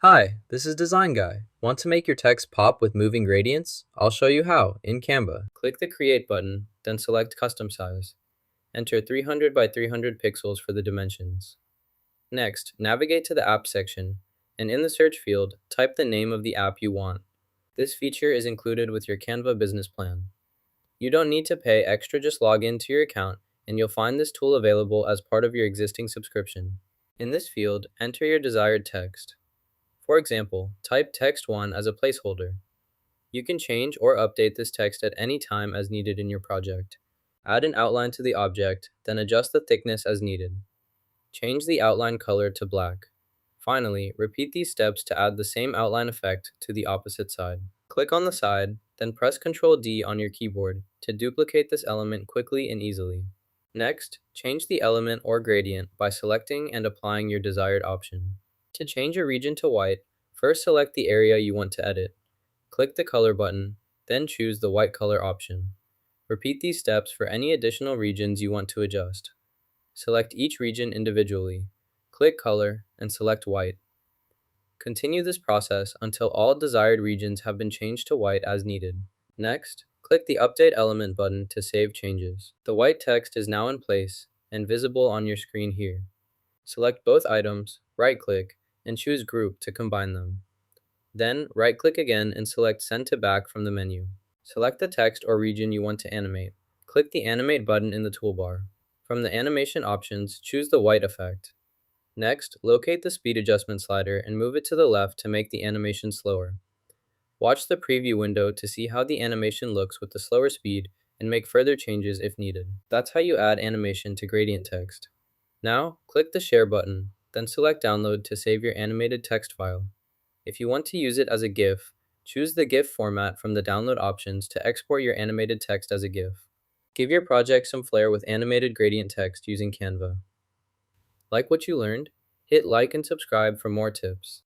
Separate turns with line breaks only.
Hi, this is Design Guy. Want to make your text pop with moving gradients? I'll show you how in Canva. Click the Create button, then select Custom Size. Enter 300 by 300 pixels for the dimensions. Next, navigate to the App section, and in the search field, type the name of the app you want. This feature is included with your Canva business plan. You don't need to pay extra, just log in to your account, and you'll find this tool available as part of your existing subscription. In this field, enter your desired text. For example, type text1 as a placeholder. You can change or update this text at any time as needed in your project. Add an outline to the object, then adjust the thickness as needed. Change the outline color to black. Finally, repeat these steps to add the same outline effect to the opposite side. Click on the side, then press Ctrl D on your keyboard to duplicate this element quickly and easily. Next, change the element or gradient by selecting and applying your desired option. To change a region to white, first select the area you want to edit. Click the color button, then choose the white color option. Repeat these steps for any additional regions you want to adjust. Select each region individually. Click Color and select White. Continue this process until all desired regions have been changed to white as needed. Next, click the Update Element button to save changes. The white text is now in place and visible on your screen here. Select both items, right-click, and choose Group to combine them. Then, right-click again and select Send to Back from the menu. Select the text or region you want to animate. Click the Animate button in the toolbar. From the animation options, choose the white effect. Next, locate the speed adjustment slider and move it to the left to make the animation slower. Watch the preview window to see how the animation looks with the slower speed and make further changes if needed. That's how you add animation to gradient text. Now, click the Share button, then select Download to save your animated text file. If you want to use it as a GIF, choose the GIF format from the download options to export your animated text as a GIF. Give your project some flair with animated gradient text using Canva. Like what you learned? Hit like and subscribe for more tips.